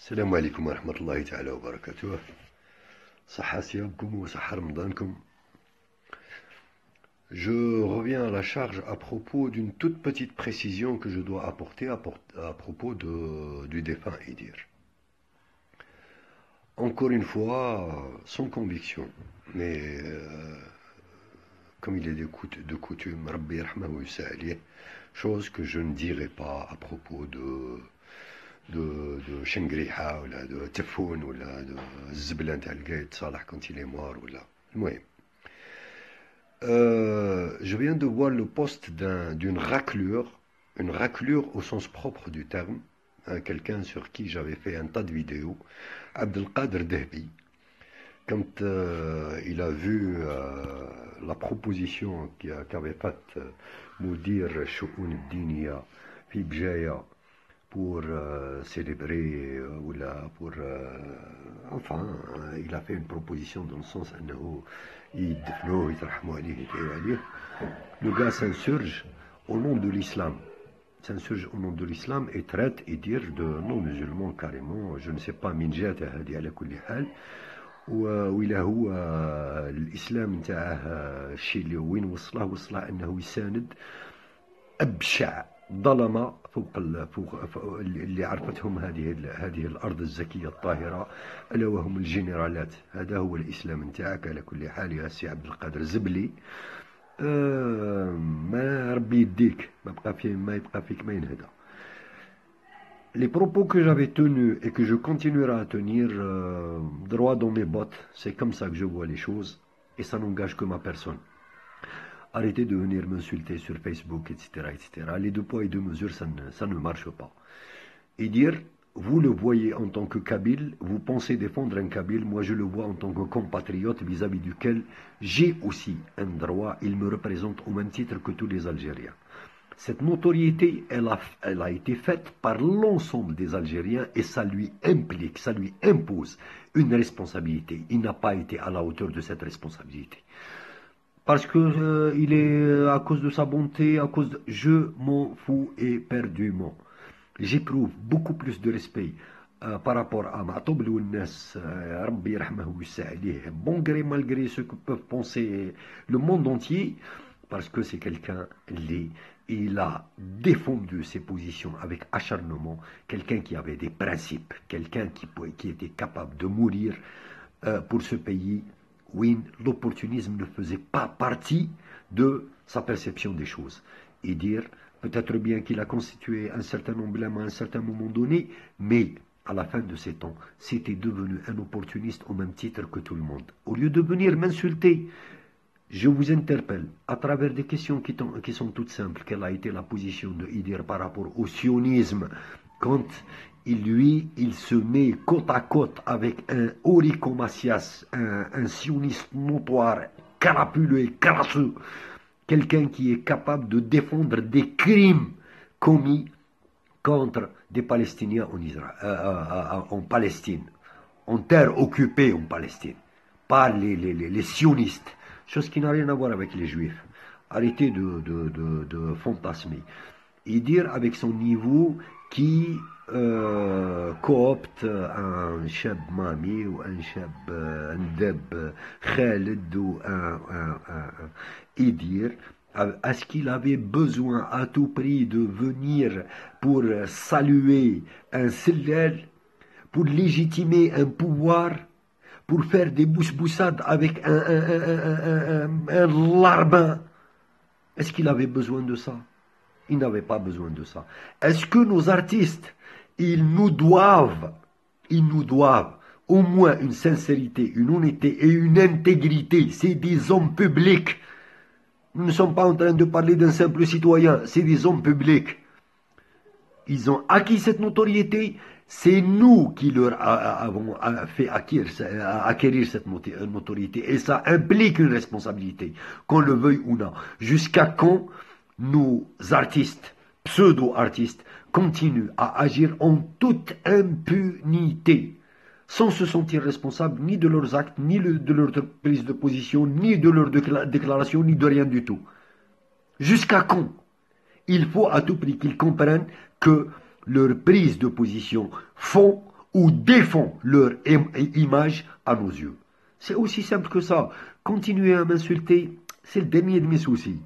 السلام عليكم ورحمة الله تعالى وبركاته. صحة صيامكم وصحة رمضانكم. Je reviens à la charge à propos d'une toute petite précision que je dois apporter à propos du défunt Idir. Encore une fois, sans conviction, mais comme il est de coutume, Rabbi Rahmahu Yusa alayh, chose que je ne dirai pas à propos de Shengriha, ou de Tefoun, ou de Zblan Talgait, Salah quand il est mort, ou là. Oui. Je viens de voir le post d'une raclure, une raclure au sens propre du terme, quelqu'un sur qui j'avais fait un tas de vidéos, Abdelkader Dehbi, quand il a vu la proposition qu'avait faite Moudir Choukoun Dinia fi Bjaya pour célébrer, ou là, pour, enfin, il a fait une proposition dans le sens le gars s'insurge au nom de l'islam. S'insurge au nom de l'islam et traite et dire de non-musulmans carrément, je ne sais pas, min jata hadi ala kulli hal. وإلى هو الإسلام نتاعه الشيء اللي وين وصله أنه يساند أبشع ظلمة فوق اللي عرفتهم هذه الأرض الزكية الطاهرة، ألا وهم الجنرالات. هذا هو الإسلام نتاعك على كل حال يا سي عبد القادر زبلي. ما ربي يديك، ما يبقى فيك ما ينهدى. Les propos que j'avais tenus et que je continuerai à tenir droit dans mes bottes, c'est comme ça que je vois les choses et ça n'engage que ma personne. Arrêtez de venir m'insulter sur Facebook, etc., etc. Les deux poids et deux mesures, ça ne marche pas. Et dire, vous le voyez en tant que Kabyle, vous pensez défendre un Kabyle, moi je le vois en tant que compatriote vis-à-vis duquel j'ai aussi un droit, il me représente au même titre que tous les Algériens. Cette notoriété, elle a été faite par l'ensemble des Algériens et ça lui implique, ça lui impose une responsabilité. Il n'a pas été à la hauteur de cette responsabilité. Parce que il est à cause de sa bonté, à cause de... Je m'en fous éperdument. J'éprouve beaucoup plus de respect par rapport à Ma'toub Lounas, Rabbi Rahmahu Yusa alayh, bon gré malgré ce que peuvent penser le monde entier, parce que c'est quelqu'un, il a défendu ses positions avec acharnement, quelqu'un qui avait des principes, quelqu'un qui était capable de mourir pour ce pays, où l'opportunisme ne faisait pas partie de sa perception des choses. Et dire, peut-être bien qu'il a constitué un certain emblème à un certain moment donné, mais à la fin de ses temps, c'était devenu un opportuniste au même titre que tout le monde. Au lieu de venir m'insulter, je vous interpelle à travers des questions qui sont toutes simples. Quelle a été la position de Idir par rapport au sionisme quand il se met côte à côte avec un Orico Macias, un sioniste notoire, carapuleux et crasseux, quelqu'un qui est capable de défendre des crimes commis contre des Palestiniens en Palestine, en terre occupée en Palestine, par les sionistes. Chose qui n'a rien à voir avec les juifs. Arrêtez de fantasmer. Et dire avec son niveau qui coopte un cheb Mami ou un cheb Ndeb Khaled ou et dire est-ce qu'il avait besoin à tout prix de venir pour saluer un sellel, pour légitimer un pouvoir, pour faire des boussades avec un larbin? Est-ce qu'il avait besoin de ça? Il n'avait pas besoin de ça. Est-ce que nos artistes, ils nous doivent au moins une sincérité, une honnêteté et une intégrité? C'est des hommes publics. Nous ne sommes pas en train de parler d'un simple citoyen, c'est des hommes publics. Ils ont acquis cette notoriété. C'est nous qui leur avons fait acquérir cette notoriété. Et ça implique une responsabilité, qu'on le veuille ou non. Jusqu'à quand nos artistes, pseudo-artistes, continuent à agir en toute impunité, sans se sentir responsables ni de leurs actes, ni de leur prise de position, ni de leurs déclarations, ni de rien du tout. Jusqu'à quand? Il faut à tout prix qu'ils comprennent que leurs prises de position font ou défend leur image à nos yeux. C'est aussi simple que ça. Continuez à m'insulter, c'est le dernier de mes soucis.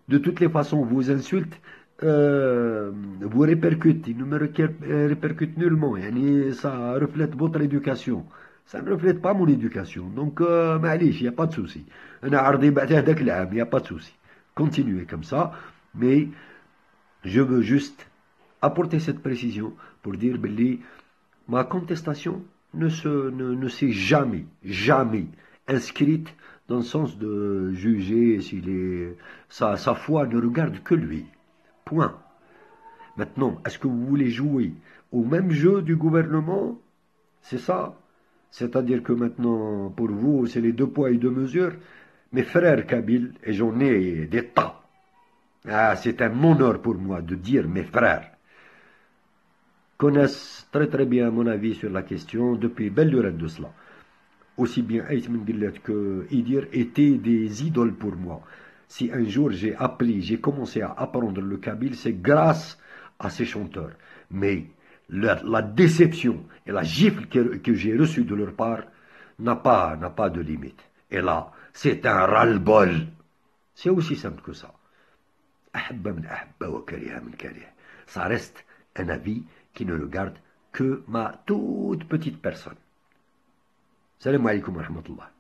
De toutes les façons, vos insultes vous répercutent, ils ne me répercutent nullement. Ça reflète votre éducation. Ça ne reflète pas mon éducation. Donc, معليش, il n'y a pas de souci. أنا عرضي بعد هذاك العام, il n'y a pas de souci. Continuez comme ça, mais je veux juste apporter cette précision pour dire que ma contestation ne s'est jamais inscrite dans le sens de juger sa foi ne regarde que lui. Point. Maintenant, est-ce que vous voulez jouer au même jeu du gouvernement? C'est ça. C'est-à-dire que maintenant, pour vous, c'est les deux poids et deux mesures. Mes frères kabyles, et j'en ai des tas. Ah, c'est un honneur pour moi de dire mes frères connaissent très très bien mon avis sur la question depuis belle lurette de cela. Aussi bien Aïtman Gillet que Idir étaient des idoles pour moi. Si un jour j'ai commencé à apprendre le kabyle, c'est grâce à ces chanteurs. Mais la déception et la gifle que j'ai reçue de leur part n'a pas de limite. Et là, c'est un ras-le-bol. C'est aussi simple que ça. Ça reste un avis qui ne regarde que ma toute petite personne. Salam alaikum wa rahmatullah.